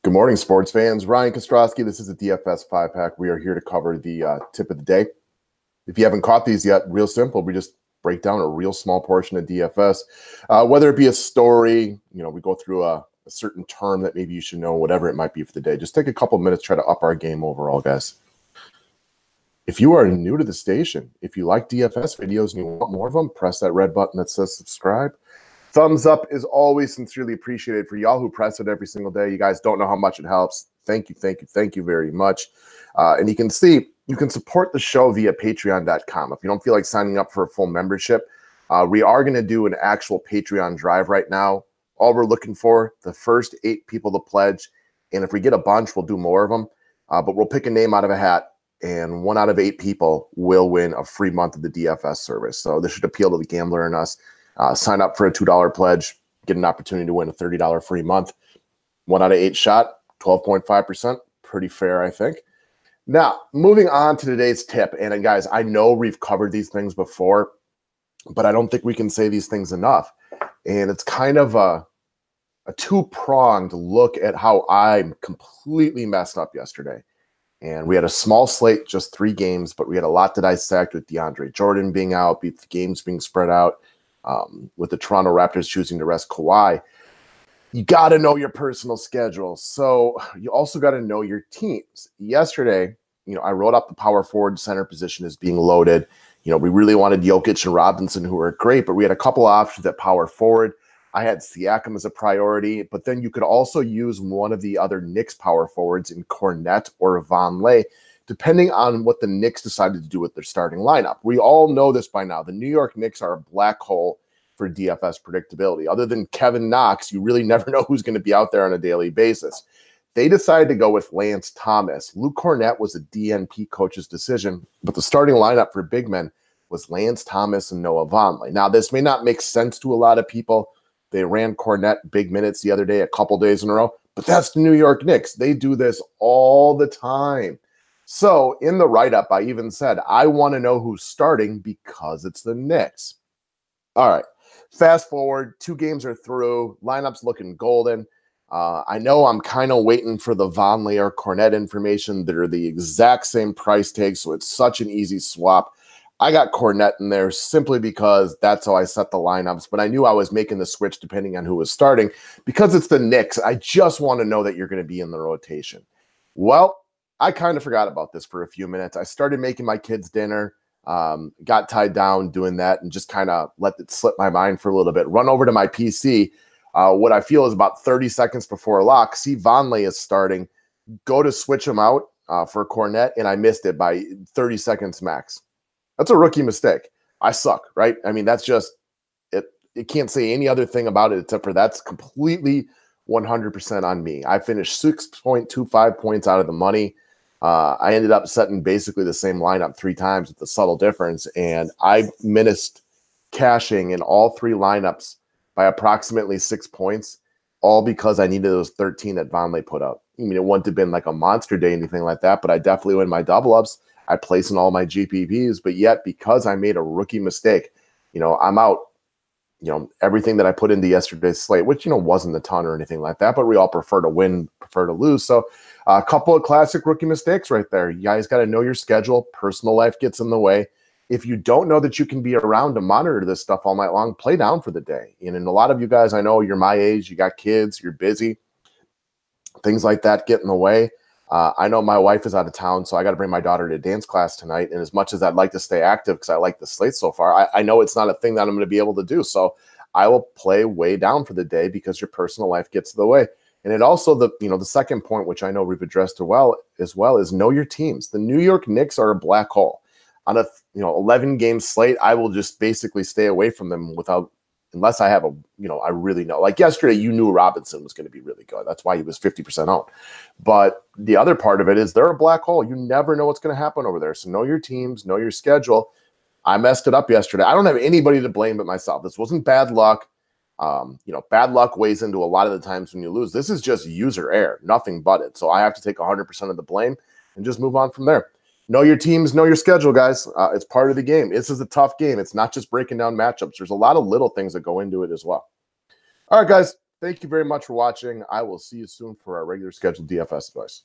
Good morning, sports fans. Ryan Kostrowski. This is a DFS 5-pack. We are here to cover the tip of the day. If you haven't caught these yet, real simple. We just break down a real small portion of DFS. Whether it be a story, we go through a certain term that maybe you should know, whatever it might be for the day. Just take a couple minutes, try to up our game overall, guys. If you are new to the station, if you like DFS videos and you want more of them, press that red button that says subscribe. Thumbs up is always sincerely appreciated. For y'all who press it every single day, you guys don't know how much it helps. Thank you very much. And you can see, you can support the show via patreon.com. If you don't feel like signing up for a full membership, we are going to do an actual Patreon drive right now. All we're looking for, the first 8 people to pledge. And if we get a bunch, we'll do more of them. But we'll pick a name out of a hat, and 1 out of 8 people will win a free month of the DFS service. So this should appeal to the gambler in us. Sign up for a $2 pledge, get an opportunity to win a $30 free month. 1 out of 8 shot, 12.5%. Pretty fair, I think. Now, moving on to today's tip. And guys, I know we've covered these things before, but I don't think we can say these things enough. And it's kind of a two-pronged look at how I completely messed up yesterday. And we had a small slate, just 3 games, but we had a lot to dissect with DeAndre Jordan being out, the games being spread out. With the Toronto Raptors choosing to rest Kawhi, you got to know your personal schedule. So you also got to know your teams. Yesterday, I wrote up the power forward center position as being loaded. We really wanted Jokic and Robinson, who were great, but we had a couple of options at power forward. I had Siakam as a priority, but then you could also use one of the other Knicks power forwards in Cornette or Vonleh, depending on what the Knicks decided to do with their starting lineup. We all know this by now. The New York Knicks are a black hole for DFS predictability. Other than Kevin Knox, you really never know who's going to be out there on a daily basis. They decided to go with Lance Thomas. Luke Cornett was a DNP coach's decision, but the starting lineup for big men was Lance Thomas and Noah Vonleh. Now, this may not make sense to a lot of people. They ran Cornett big minutes the other day, a couple days in a row, but that's the New York Knicks. They do this all the time. So in the write-up, I even said, I want to know who's starting because it's the Knicks. All right, fast forward, 2 games are through, lineup's looking golden. I know I'm kind of waiting for the Vonleh or Cornette information that are the exact same price tag, so it's such an easy swap. I got Cornette in there simply because that's how I set the lineups, but I knew I was making the switch depending on who was starting. Because it's the Knicks, I just want to know that you're going to be in the rotation. Well, I kind of forgot about this for a few minutes. I started making my kids dinner, got tied down doing that, and just kind of let it slip my mind for a little bit. Run over to my PC. What I feel is about 30 seconds before lock, see Vonleh is starting. Go to switch him out for Cornette, and I missed it by 30 seconds max. That's a rookie mistake. I suck, right? I mean, that's just it. You can't say any other thing about it except for that's completely 100% on me. I finished 6.25 points out of the money. I ended up setting basically the same lineup 3 times with the subtle difference, and I missed cashing in all 3 lineups by approximately 6 points, all because I needed those 13 that Vonleh put up. I mean, it wouldn't have been like a monster day, anything like that, but I definitely win my double ups. I place in all my GPPs, but yet because I made a rookie mistake, I'm out. Everything that I put into yesterday's slate, which, wasn't a ton or anything like that, but we all prefer to win, prefer to lose. So a couple of classic rookie mistakes right there. You guys got to know your schedule. Personal life gets in the way. If you don't know that you can be around to monitor this stuff all night long, play down for the day. And a lot of you guys, I know you're my age, you got kids, you're busy. Things like that get in the way. I know my wife is out of town, so I got to bring my daughter to dance class tonight. And as much as I'd like to stay active because I like the slate so far, I know it's not a thing that I'm going to be able to do. So I will play way down for the day because your personal life gets in the way. And it also, the second point, which I know we've addressed as well, is know your teams. The New York Knicks are a black hole. On a 11-game slate, I will just basically stay away from them unless I have I really know. Like yesterday, you knew Robinson was going to be really good. That's why he was 50% owned. But the other part of it is they're a black hole. You never know what's going to happen over there. So know your teams, know your schedule. I messed it up yesterday. I don't have anybody to blame but myself. This wasn't bad luck. Bad luck weighs into a lot of the times when you lose. This is just user error, nothing but it. So I have to take 100% of the blame and just move on from there. Know your teams, know your schedule, guys. It's part of the game. This is a tough game. It's not just breaking down matchups. There's a lot of little things that go into it as well. All right, guys, Thank you very much for watching. I will see you soon for our regular scheduled DFS advice.